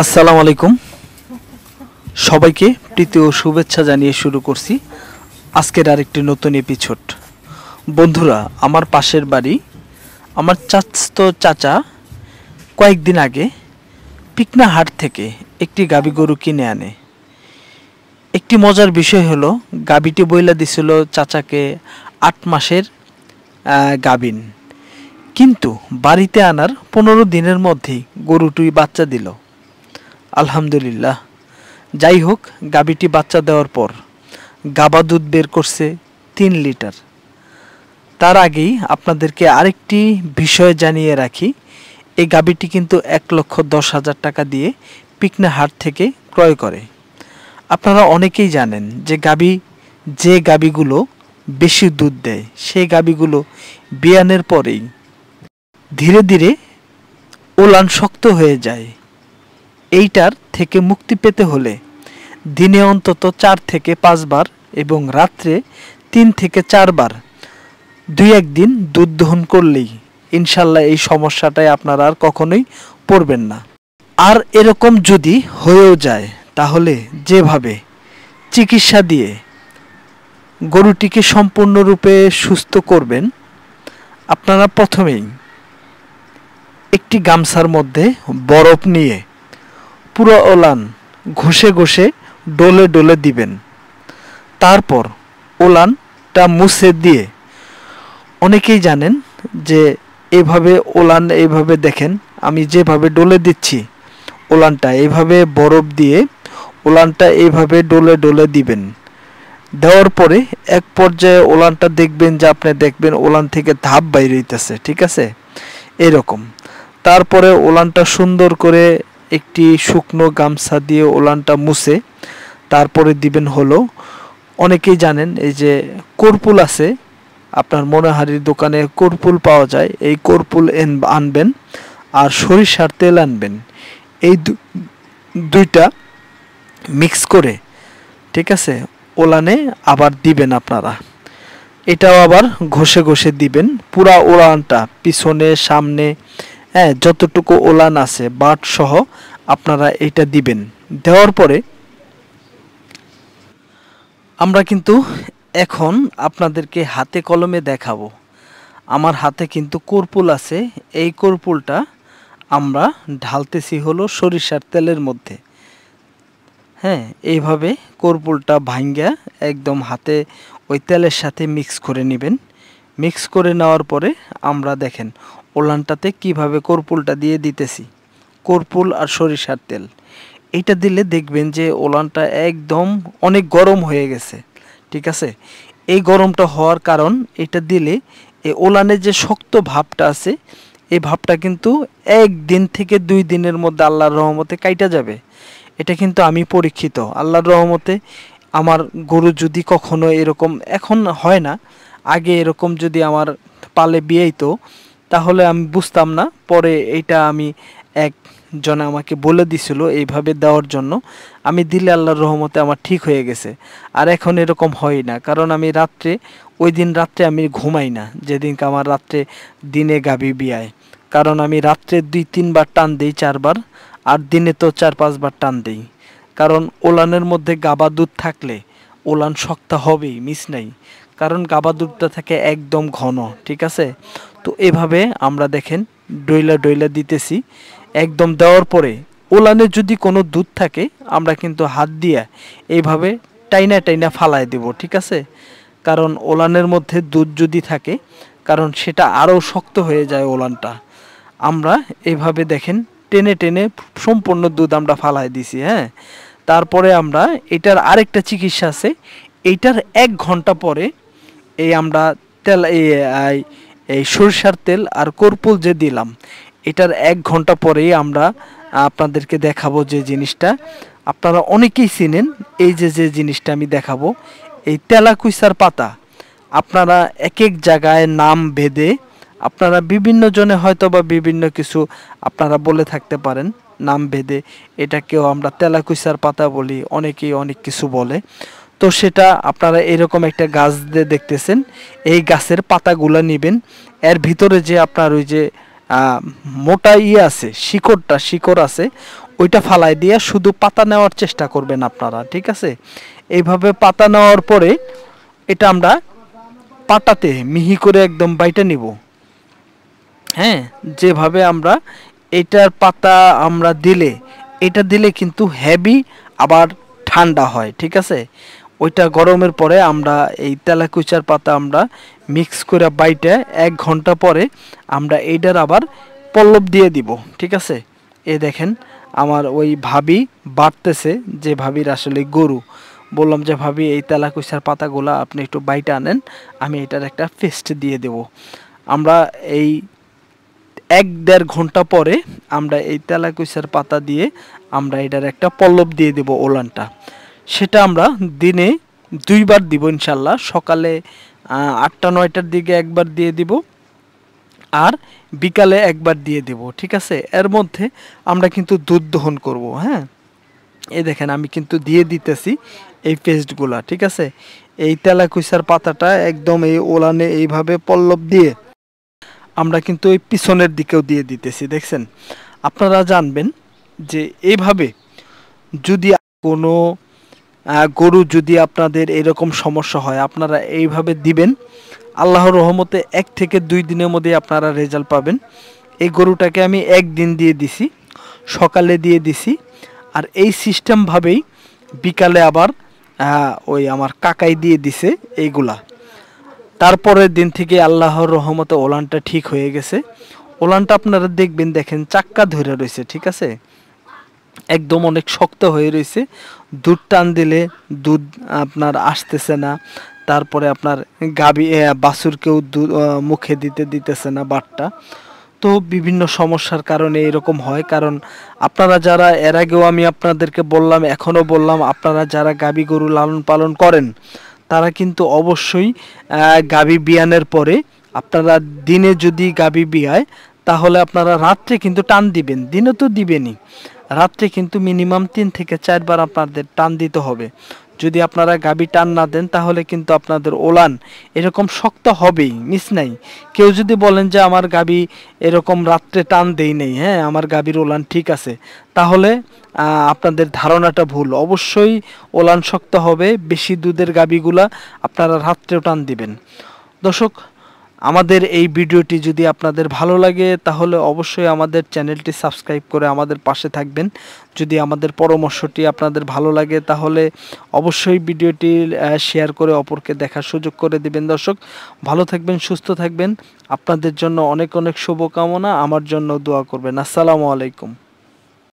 আসসালামু আলাইকুম সবাইকে প্রীতি ও শুভেচ্ছা জানিয়ে শুরু করছি আজকের আরেকটি নতুন এপিসোড। বন্ধুরা, আমার পাশের বাড়ি আমার চাচা কয়েকদিন আগে পিকনা হাট থেকে একটি গাবি গরু কিনে আনে। একটি মজার বিষয় হলো, গাবিটি বইলা দিছিল চাচাকে 8 মাসের গাবিন, কিন্তু বাড়িতে আনার 15 দিনের মধ্যেই গরুটি বাচ্চা দিল। আলহামদুলিল্লাহ। যাই হোক, গাবিটি বাচ্চা দেওয়ার পর গাবা দুধ বের করছে 3 লিটার। তার আগেই আপনাদেরকে আরেকটি বিষয় জানিয়ে রাখি, এই গাবিটি কিন্তু 1,10,000 টাকা দিয়ে পিকনা হাট থেকে ক্রয় করে। আপনারা অনেকেই জানেন যে গাবিগুলো বেশি দুধ দেয়, সেই গাবিগুলো বিয়ানের পরেই ধীরে ধীরে ওলান শক্ত হয়ে যায়। এইটার থেকে মুক্তি পেতে হলে দিনে অন্তত 4 থেকে 5 বার এবং রাত্রে 3 থেকে 4 বার 2-1 দিন দুধ দহন করলেই ইনশাল্লাহ এই সমস্যাটায় আপনারা আর কখনোই পড়বেন না। আর এরকম যদি হয়েও যায়, তাহলে যেভাবে চিকিৎসা দিয়ে গরুটিকে সম্পূর্ণরূপে সুস্থ করবেন, আপনারা প্রথমেই একটি গামছার মধ্যে বরফ নিয়ে পুরো ওলান ঘষে ঘষে ডলে ডলে দিবেন। তারপর ওলানটা মুছে দিয়ে, অনেকেই জানেন যে এইভাবে দেখেন আমি যেভাবে ডলে দিচ্ছি, ওলানটা এইভাবে বরফ দিয়ে ওলানটা এইভাবে ডলে ডলে দিবেন। দেওয়ার পরে এক পর্যায়ে ওলানটা দেখবেন যে ওলান থেকে ধাপ বাইরে হইতেছে, ঠিক আছে, এরকম। তারপরে ওলানটা সুন্দর করে একটি শুকনো গামছা দিয়ে ওলানটা মুছে তারপরে দিবেন হলো, অনেকেই জানেন এই যে কর্পুল আছে, আপনার মনোহারির দোকানে কর্পুল পাওয়া যায়, এই কর্পুল আনবেন আর সরিষার তেল আনবেন। এই দুইটা মিক্স করে, ঠিক আছে, ওলানে আবার দিবেন আপনারা। এটাও আবার ঘষে ঘষে দিবেন পুরা ওলানটা, পিছনে সামনে, হ্যাঁ, যতটুকু ওলান আছে বাট সহ আপনারা এটা দিবেন। দেওয়ার পরে আমরা কিন্তু এখন আপনাদেরকে হাতে কলমে দেখাবো। আমার হাতে কিন্তু কর্পুল আছে, এই কর্পুলটা আমরা ঢালতেছি হলো সরিষার তেলের মধ্যে। হ্যাঁ, এইভাবে কর্পুলটা ভাঙ্গা একদম হাতে ওই তেলের সাথে মিক্স করে নেবেন। মিক্স করে নেওয়ার পরে আমরা দেখেন ওলানটাতে কিভাবে কর্পুলটা দিয়ে দিতেছি, কর্পুল আর সরিষার তেল। এইটা দিলে দেখবেন যে ওলানটা একদম অনেক গরম হয়ে গেছে, ঠিক আছে। এই গরমটা হওয়ার কারণ, এটা দিলে এই ওলানের যে শক্ত ভাবটা আছে, এই ভাবটা কিন্তু 1 দিন থেকে 2 দিনের মধ্যে আল্লাহর রহমতে কাইটা যাবে। এটা কিন্তু আমি পরীক্ষিত, আল্লাহর রহমতে। আমার গরু যদি কখনো এরকম, এখন হয় না, আগে এরকম যদি আমার পালে বিয়েইতো তাহলে আমি বুঝতাম না। পরে এইটা আমি একজন আমাকে বলে দিছিল এইভাবে দেওয়ার জন্য, আমি দিলে আল্লাহর রহমতে আমার ঠিক হয়ে গেছে। আর এখন এরকম হয় না, কারণ আমি ওই দিন রাত্রে আমি ঘুমাই না, যেদিনকে আমার রাত্রে দিনে গাবি বিয়ায়। কারণ আমি রাত্রে 2-3 বার টান দিই, 4 বার, আর দিনে তো 4-5 বার টান দিই। কারণ ওলানের মধ্যে গাবা দুধ থাকলে ওলান শক্ত হবেই, মিস নাই, কারণ গাবা দুধটা থাকে একদম ঘন, ঠিক আছে। তো এভাবে আমরা দেখেন ডইলা ডইলা দিতেছি। একদম দেওয়ার পরে ওলানে যদি কোনো দুধ থাকে, আমরা কিন্তু হাত দিয়ে এইভাবে টাইনা টাইনা ফালায় দেব, ঠিক আছে। কারণ ওলানের মধ্যে দুধ যদি থাকে, কারণ সেটা আরও শক্ত হয়ে যায় ওলানটা। আমরা এইভাবে দেখেন টেনে টেনে সম্পূর্ণ দুধ আমরা ফালায় দিছি। হ্যাঁ, তারপরে আমরা এটার আরেকটা চিকিৎসা আছে। এইটার 1 ঘন্টা পরে আমরা তেল, এই সরিষার তেল আর কর্পুল যে দিলাম, এটার 1 ঘন্টা পরেই আমরা আপনাদেরকে দেখাবো যে জিনিসটা আপনারা অনেকেই চিনেন। এই যে জিনিসটা আমি দেখাবো, এই তেলাকুইসার পাতা, আপনারা এক এক জায়গায় নাম ভেদে আপনারা বিভিন্ন জনে হয়তো বা বিভিন্ন কিছু আপনারা বলে থাকতে পারেন নাম ভেদে। এটাকেও আমরা তেলাকুইসার পাতা বলি, অনেকেই অনেক কিছু বলে। তো সেটা আপনারা এরকম একটা গাছ দিয়ে দেখতেছেন, এই গাছের পাতাগুলো নেবেন। এর ভিতরে যে আপনার ওই যে মোটা আছে, শিকড় আছে, ওইটা ফালাই দিয়ে শুধু পাতা নেওয়ার চেষ্টা করবেন আপনারা, ঠিক আছে? এইভাবে পাতা নেওয়ার পরে এটা আমরা পাটাতে মিহি করে একদম বাইটা নিব। হ্যাঁ, যেভাবে আমরা এটার পাতা আমরা দিলে, এটা দিলে কিন্তু হেভি আবার ঠান্ডা হয়, ঠিক আছে? ওইটা গরমের পরে আমরা এই তেলাকুচার পাতা আমরা মিক্স করে বাইটে 1 ঘন্টা পরে আমরা এইটার আবার পল্লব দিয়ে দিব, ঠিক আছে? দেখেন আমার ওই ভাবি বাড়তেছে, যে ভাবির আসলে গরু, বললাম যে ভাবি এই তেলাকুচার পাতাগুলা আপনি একটু বাইটে আনেন, আমি এটার একটা পেস্ট দিয়ে দেব। আমরা এই 1-1.5 ঘন্টা পরে আমরা এই তেলাকুচার পাতা দিয়ে আমরা এটার একটা পল্লব দিয়ে দেব ওলানটা। সেটা আমরা দিনে 2 বার দিব ইনশাল্লাহ। সকালে 8টা-9টার দিকে একবার দিয়ে দিব, আর বিকালে একবার দিয়ে দেব, ঠিক আছে? এর মধ্যে আমরা কিন্তু দুধ দহন করব। হ্যাঁ, এই দেখেন আমি কিন্তু দিয়ে দিতেছি এই পেস্টগুলা, ঠিক আছে? এই তেলাকুচার পাতাটা একদম এই ওলানে এইভাবে পল্লব দিয়ে আমরা কিন্তু এই পিছনের দিকেও দিয়ে দিতেছি, দেখছেন? আপনারা জানবেন যে এইভাবে যদি কোনো গরু যদি আপনাদের এরকম সমস্যা হয়, আপনারা এইভাবে দিবেন, আল্লাহর রহমতে 1 থেকে 2 দিনের মধ্যে আপনারা রেজাল্ট পাবেন। এই গরুটাকে আমি 1 দিন দিয়ে দিছি, সকালে দিয়ে দিছি, আর এই সিস্টেমভাবেই বিকালে আবার ওই আমার কাকাই দিয়ে দিছে এইগুলা। তারপরের দিন থেকে আল্লাহর রহমতে ওলানটা ঠিক হয়ে গেছে। ওলানটা আপনারা দেখবেন, দেখেন চাক্কা ধরে রয়েছে, ঠিক আছে? একদম অনেক শক্ত হয়ে রয়েছে। দুধ টান দিলে দুধ আপনার আসতেছে না, তারপরে আপনার গাবি বাছুরকেও মুখে দিতেছে না বাটটা। তো বিভিন্ন সমস্যার কারণে এরকম হয়। কারণ আপনারা যারা এর আগেও আমি আপনাদেরকে বললাম, এখনও বললাম, আপনারা যারা গাবি গরু লালন পালন করেন তারা কিন্তু অবশ্যই গাবি বিয়ানের পরে আপনারা দিনে যদি গাবি বিয়ায় তাহলে আপনারা রাত্রে কিন্তু টান দিবেন, দিনে তো দিবেনই, রাত্রে কিন্তু মিনিমাম 3 থেকে 4 বার আপনাদের টান দিতে হবে। যদি আপনারা গাবি টান না দেন তাহলে কিন্তু আপনাদের ওলান এরকম শক্ত হবেই, মিস নাই। কেউ যদি বলেন যে আমার গাবি এরকম রাত্রে টান দেই নেই, হ্যাঁ আমার গাবির ওলান ঠিক আছে, তাহলে আপনাদের ধারণাটা ভুল। অবশ্যই ওলান শক্ত হবে। বেশি দুধের গাবিগুলা আপনারা রাত্রেও টান দিবেন। দর্শক, আমাদের এই ভিডিওটি যদি আপনাদের ভালো লাগে তাহলে অবশ্যই আমাদের চ্যানেলটি সাবস্ক্রাইব করে আমাদের পাশে থাকবেন। যদি আমাদের পরামর্শটি আপনাদের ভালো লাগে তাহলে অবশ্যই ভিডিওটি শেয়ার করে অপরকে দেখার সুযোগ করে দিবেন। দর্শক, ভালো থাকবেন, সুস্থ থাকবেন। আপনাদের জন্য অনেক অনেক শুভকামনা, আমার জন্য দোয়া করবেন। আসসালামু আলাইকুম।